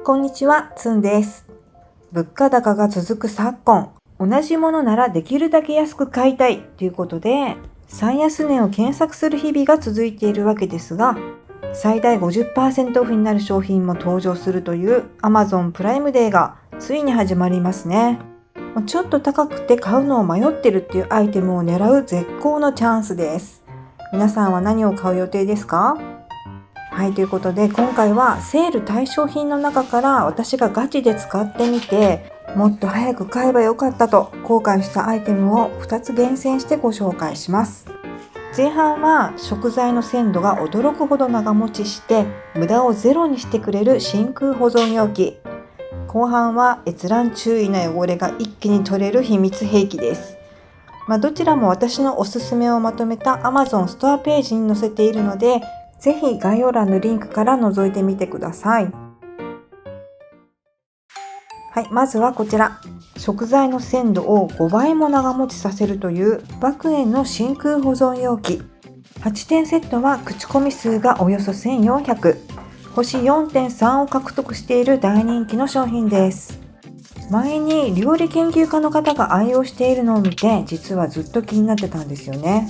こんにちは、つんです。物価高が続く昨今、同じものならできるだけ安く買いたいということで、最安値を検索する日々が続いているわけですが、最大 50% オフになる商品も登場するという Amazon プライムデーがついに始まりますね。ちょっと高くて買うのを迷ってるっていうアイテムを狙う絶好のチャンスです。皆さんは何を買う予定ですか？はい、ということで今回はセール対象品の中から私がガチで使ってみて、もっと早く買えばよかったと後悔したアイテムを2つ厳選してご紹介します。前半は食材の鮮度が驚くほど長持ちして無駄をゼロにしてくれる真空保存容器。後半は閲覧注意な汚れが一気に取れる秘密兵器です。どちらも私のおすすめをまとめた Amazon ストアページに載せているので、ぜひ概要欄のリンクから覗いてみてください。はい、まずはこちら。食材の鮮度を5倍も長持ちさせるというバクエンの真空保存容器。8点セットは口コミ数がおよそ1400、星 4.3 を獲得している大人気の商品です。前に料理研究家の方が愛用しているのを見て、実はずっと気になってたんですよね。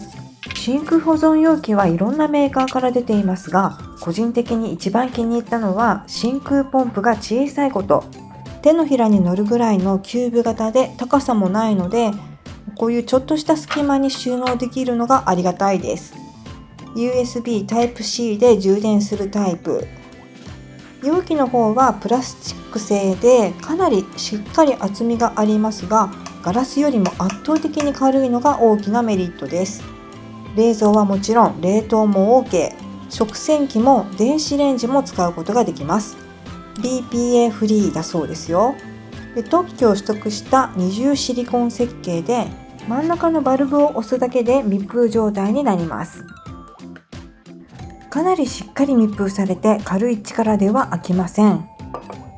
真空保存容器はいろんなメーカーから出ていますが、個人的に一番気に入ったのは真空ポンプが小さいこと。手のひらに乗るぐらいのキューブ型で高さもないので、こういうちょっとした隙間に収納できるのがありがたいです。USB Type-C で充電するタイプ。容器の方はプラスチック製でかなりしっかり厚みがありますが、ガラスよりも圧倒的に軽いのが大きなメリットです。冷蔵はもちろん冷凍も OK、 食洗機も電子レンジも使うことができます。 BPA フリーだそうですよ。特許を取得した二重シリコン設計で、真ん中のバルブを押すだけで密封状態になります。かなりしっかり密封されて軽い力では開きません。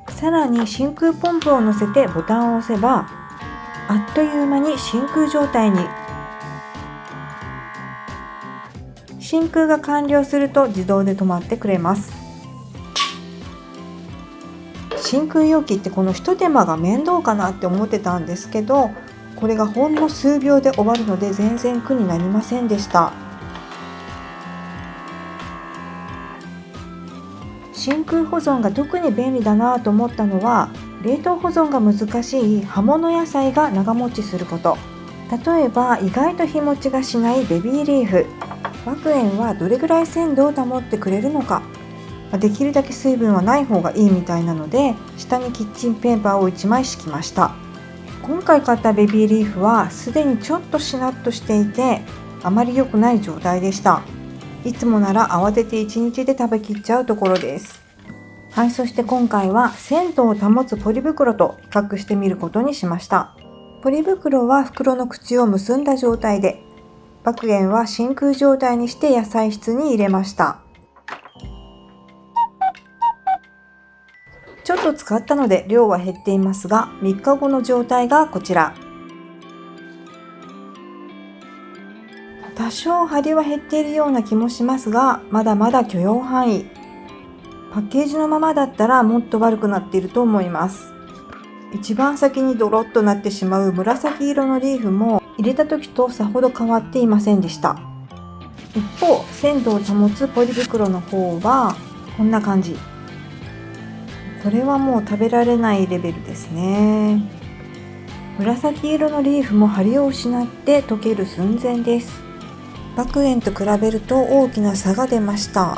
さらに真空ポンプを乗せてボタンを押せば、あっという間に真空状態に。真空が完了すると自動で止まってくれます。真空容器ってこの一手間が面倒かなって思ってたんですけど、これがほんの数秒で終わるので全然苦になりませんでした。真空保存が特に便利だなと思ったのは、冷凍保存が難しい葉物野菜が長持ちすること。例えば意外と日持ちがしないベビーリーフ。バクエンはどれぐらい鮮度を保ってくれるのか。できるだけ水分はない方がいいみたいなので、下にキッチンペーパーを1枚敷きました。今回買ったベビーリーフはすでにちょっとしなっとしていて、あまり良くない状態でした。いつもなら慌てて1日で食べきっちゃうところです。はい、そして今回は鮮度を保つポリ袋と比較してみることにしました。ポリ袋は袋の口を結んだ状態で、バクエンは真空状態にして野菜室に入れました。ちょっと使ったので量は減っていますが、3日後の状態がこちら。多少張りは減っているような気もしますが、まだまだ許容範囲。パッケージのままだったらもっと悪くなっていると思います。一番先にドロッとなってしまう紫色のリーフも入れた時とさほど変わっていませんでした。一方、鮮度を保つポリ袋の方はこんな感じ。これはもう食べられないレベルですね。紫色のリーフも張りを失って溶ける寸前です。バクエンと比べると大きな差が出ました。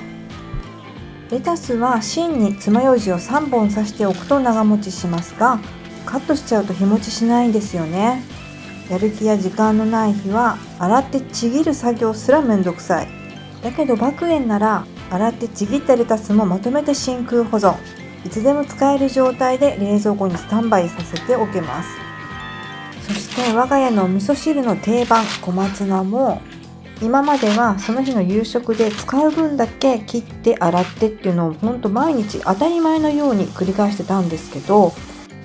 レタスは芯に爪楊枝を3本刺しておくと長持ちしますが、カットしちゃうと日持ちしないんですよね。やる気や時間のない日は洗ってちぎる作業すらめんどくさい。だけどバクエンなら洗ってちぎったレタスもまとめて真空保存。いつでも使える状態で冷蔵庫にスタンバイさせておけます。そして我が家の味噌汁の定番小松菜も、今まではその日の夕食で使う分だけ切って洗ってっていうのを本当毎日当たり前のように繰り返してたんですけど、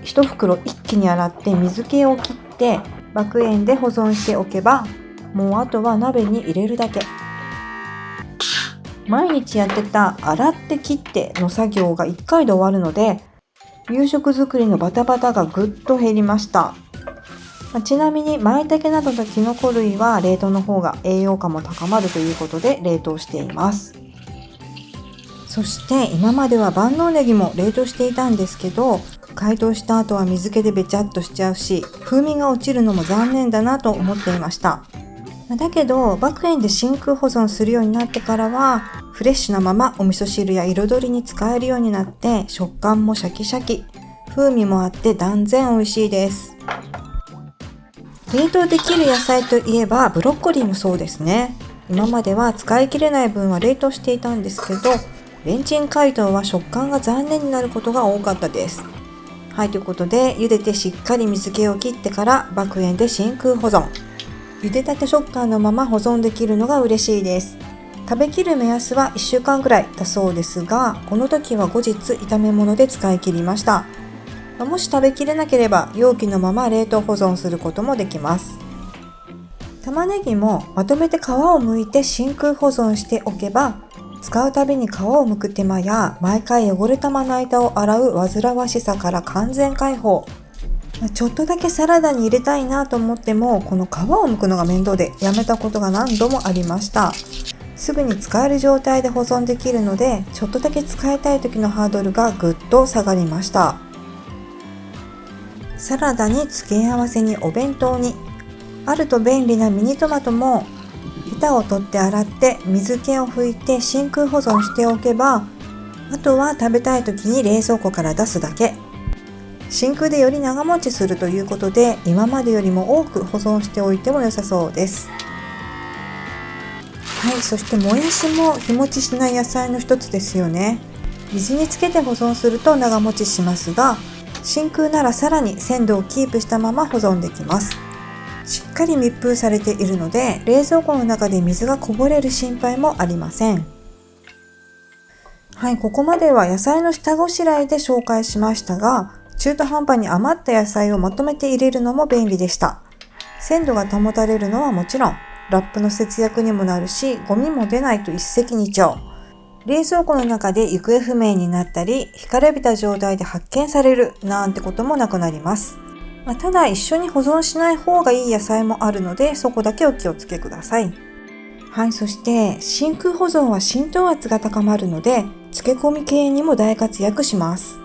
1袋一気に洗って水気を切ってバクエンで保存しておけば、もうあとは鍋に入れるだけ。毎日やってた洗って切っての作業が1回で終わるので、夕食作りのバタバタがぐっと減りました。ちなみに舞茸などのキノコ類は冷凍の方が栄養価も高まるということで冷凍しています。そして今までは万能ネギも冷凍していたんですけど、解凍した後は水気でべちゃっとしちゃうし、風味が落ちるのも残念だなと思っていました。だけど爆炎で真空保存するようになってからはフレッシュなままお味噌汁や彩りに使えるようになって、食感もシャキシャキ、風味もあって断然美味しいです。冷凍できる野菜といえばブロッコリーもそうですね。今までは使い切れない分は冷凍していたんですけど、レンチン解凍は食感が残念になることが多かったです。はい、ということで茹でてしっかり水気を切ってから爆炎で真空保存。茹でたて食感のまま保存できるのが嬉しいです。食べきる目安は1週間くらいだそうですが、この時は後日炒め物で使い切りました。もし食べきれなければ容器のまま冷凍保存することもできます。玉ねぎもまとめて皮を剥いて真空保存しておけば、使うたびに皮を剥く手間や毎回汚れたまな板を洗う煩わしさから完全解放。ちょっとだけサラダに入れたいなと思っても、この皮を剥くのが面倒でやめたことが何度もありました。すぐに使える状態で保存できるので、ちょっとだけ使いたい時のハードルがぐっと下がりました。サラダに付け合わせにお弁当に、あると便利なミニトマトもヘタを取って洗って水気を拭いて真空保存しておけば、あとは食べたい時に冷蔵庫から出すだけ。真空でより長持ちするということで、今までよりも多く保存しておいても良さそうです。はい、そしてもやしも日持ちしない野菜の一つですよね。水につけて保存すると長持ちしますが、真空ならさらに鮮度をキープしたまま保存できます。しっかり密封されているので、冷蔵庫の中で水がこぼれる心配もありません。はい、ここまでは野菜の下ごしらえで紹介しましたが、中途半端に余った野菜をまとめて入れるのも便利でした。鮮度が保たれるのはもちろん、ラップの節約にもなるし、ゴミも出ないと一石二鳥。冷蔵庫の中で行方不明になったり、干からびた状態で発見されるなんてこともなくなります。ただ一緒に保存しない方がいい野菜もあるので、そこだけお気をつけください。はい、そして真空保存は浸透圧が高まるので、漬け込み系にも大活躍します。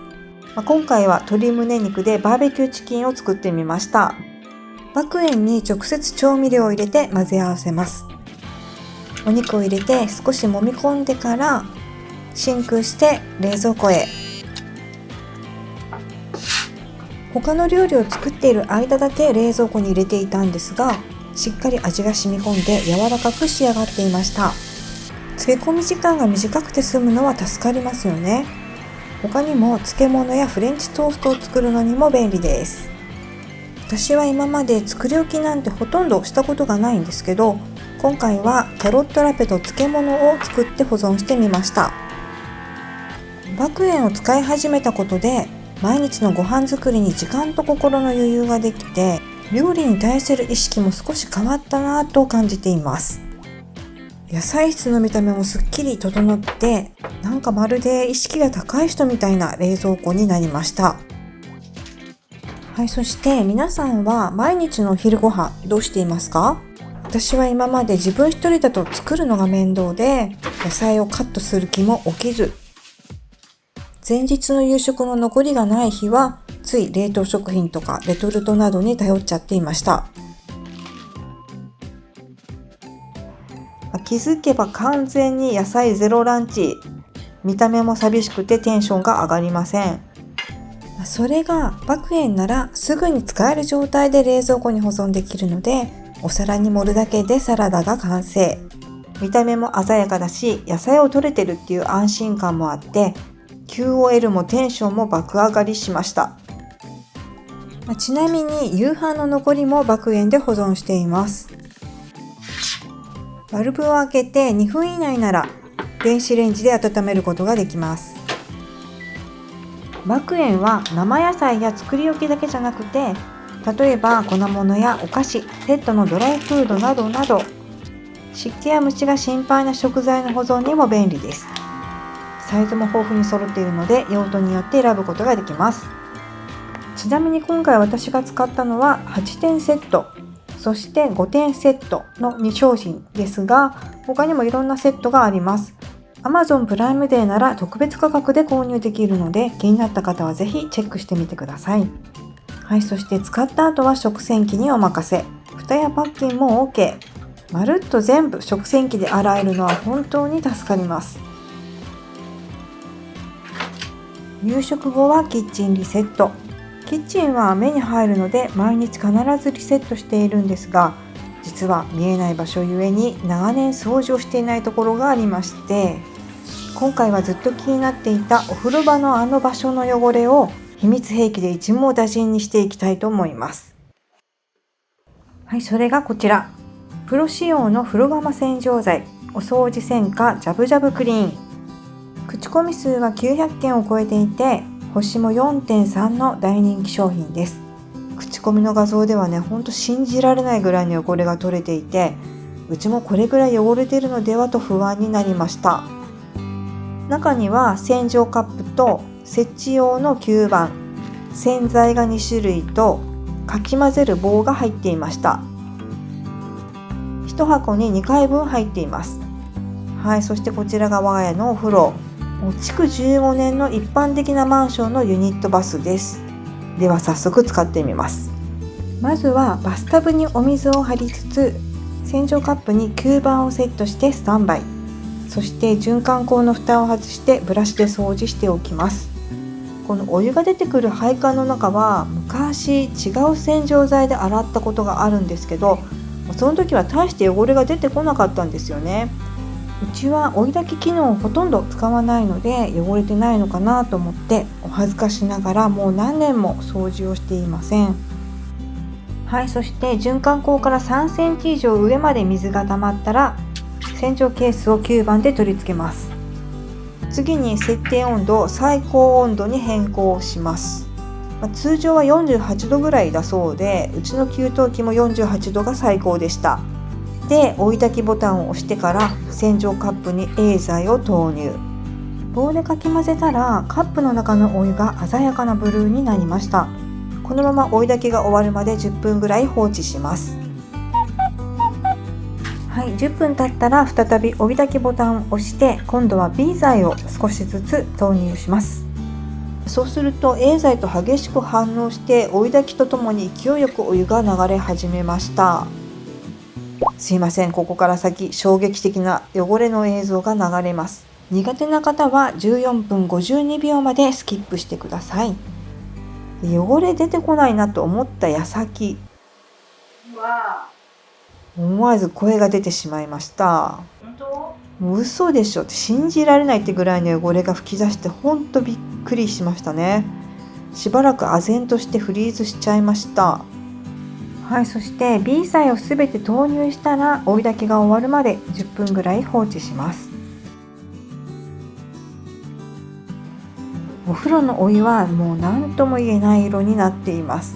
今回は鶏胸肉でバーベキューチキンを作ってみました。爆炎に直接調味料を入れて混ぜ合わせます。お肉を入れて少し揉み込んでから真空して冷蔵庫へ。他の料理を作っている間だけ冷蔵庫に入れていたんですが、しっかり味が染み込んで柔らかく仕上がっていました。漬け込み時間が短くて済むのは助かりますよね。他にも漬物やフレンチトーストを作るのにも便利です。私は今まで作り置きなんてほとんどしたことがないんですけど、今回はキャロットラペと漬物を作って保存してみました。爆炎を使い始めたことで、毎日のご飯作りに時間と心の余裕ができて、料理に対する意識も少し変わったなぁと感じています。野菜室の見た目もすっきり整って、なんかまるで意識が高い人みたいな冷蔵庫になりました。はい、そして皆さんは毎日のお昼ご飯どうしていますか？私は今まで自分一人だと作るのが面倒で、野菜をカットする気も起きず、前日の夕食の残りがない日はつい冷凍食品とかレトルトなどに頼っちゃっていました。気づけば完全に野菜ゼロランチ。見た目も寂しくてテンションが上がりません。それが爆炎ならすぐに使える状態で冷蔵庫に保存できるので、お皿に盛るだけでサラダが完成。見た目も鮮やかだし、野菜を取れてるっていう安心感もあって、QOL もテンションも爆上がりしました。ちなみに夕飯の残りも爆炎で保存しています。バルブを開けて2分以内なら電子レンジで温めることができます。爆炎は生野菜や作り置きだけじゃなくて、例えば粉物やお菓子、セットのドライフードなどなど、湿気や虫が心配な食材の保存にも便利です。サイズも豊富に揃っているので用途によって選ぶことができます。ちなみに今回私が使ったのは8点セット、そして5点セットの2商品ですが、他にもいろんなセットがあります。Amazon プライムデーなら特別価格で購入できるので、気になった方はぜひチェックしてみてください。はい、そして使った後は食洗機にお任せ。蓋やパッキンも OK。まるっと全部食洗機で洗えるのは本当に助かります。夕食後はキッチンリセット。キッチンは目に入るので毎日必ずリセットしているんですが、実は見えない場所ゆえに長年掃除をしていないところがありまして、今回はずっと気になっていたお風呂場のあの場所の汚れを秘密兵器で一網打尽にしていきたいと思います。はい、それがこちら。プロ仕様の風呂釜洗浄剤、お掃除専科ジャブジャブクリーン。口コミ数は900件を超えていて、星も 4.3 の大人気商品です。口コミの画像ではね、ほんと信じられないぐらいの汚れが取れていて、うちもこれぐらい汚れているのではと不安になりました。中には洗浄カップと設置用の吸盤、洗剤が2種類とかき混ぜる棒が入っていました。1箱に2回分入っています。はい、そしてこちらが我が家のお風呂。築15年の一般的なマンションのユニットバスです。では早速使ってみます。まずはバスタブにお水を張りつつ、洗浄カップに吸盤をセットしてスタンバイ。そして循環口の蓋を外してブラシで掃除しておきます。このお湯が出てくる配管の中は昔違う洗浄剤で洗ったことがあるんですけど、その時は大して汚れが出てこなかったんですよね。うちは追い焚き機能をほとんど使わないので汚れてないのかなと思ってお恥ずかしながらもう何年も掃除をしていません。はい、そして循環口から3センチ以上上まで水が溜まったら洗浄ケースを吸盤で取り付けます。次に設定温度を最高温度に変更します。通常は48度ぐらいだそうで、うちの給湯器も48度が最高でした。で、追い焚きボタンを押してから洗浄カップに A 剤を投入。棒でかき混ぜたらカップの中のお湯が鮮やかなブルーになりました。このまま追い焚きが終わるまで10分ぐらい放置します。はい、10分経ったら再び追い焚きボタンを押して今度は B 剤を少しずつ投入します。そうすると A 剤と激しく反応して追い焚きとともに勢いよくお湯が流れ始めました。すいません、ここから先衝撃的な汚れの映像が流れます。苦手な方は14分52秒までスキップしてください。汚れ出てこないなと思った矢先、思わず声が出てしまいました。もう嘘でしょって信じられないってぐらいの汚れが吹き出してほんとびっくりしましたね。しばらく唖然としてフリーズしちゃいました。はい、そして B 剤をすべて投入したら追い焚きが終わるまで10分ぐらい放置します。お風呂のお湯はもう何とも言えない色になっています。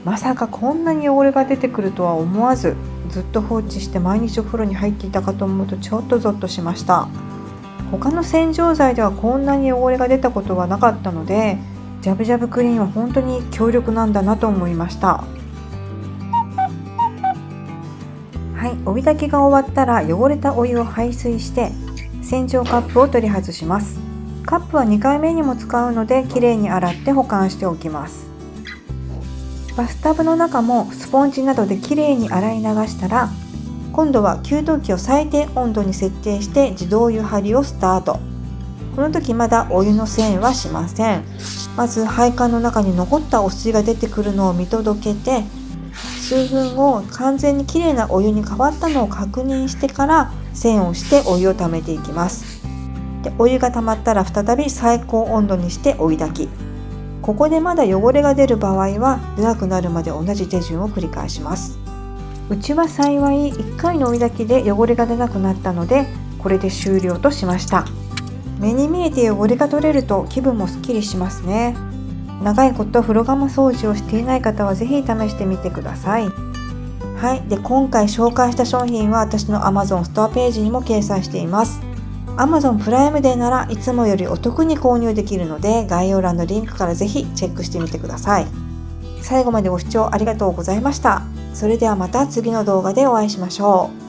まさかこんなに汚れが出てくるとは思わず、ずっと放置して毎日お風呂に入っていたかと思うとちょっとゾッとしました。他の洗浄剤ではこんなに汚れが出たことはなかったので、ジャブジャブクリーンは本当に強力なんだなと思いました。はい、追い焚きが終わったら汚れたお湯を排水して洗浄カップを取り外します。カップは2回目にも使うのできれいに洗って保管しておきます。バスタブの中もスポンジなどできれいに洗い流したら、今度は給湯器を最低温度に設定して自動湯張りをスタート。この時まだお湯のせんはしません。まず配管の中に残ったお水が出てくるのを見届けて、数分後完全にきれいなお湯に変わったのを確認してから栓をしてお湯をためていきます。で、お湯が溜まったら再び最高温度にして追い焚き。ここでまだ汚れが出る場合は出なくなるまで同じ手順を繰り返します。うちは幸い1回の追い焚きで汚れが出なくなったので、これで終了としました。目に見えて汚れが取れると気分もすっきりしますね。長いこと風呂釜掃除をしていない方はぜひ試してみてください。はい、で今回紹介した商品は私の Amazon ストアページにも掲載しています。Amazon プライムデーならいつもよりお得に購入できるので、概要欄のリンクからぜひチェックしてみてください。最後までご視聴ありがとうございました。それではまた次の動画でお会いしましょう。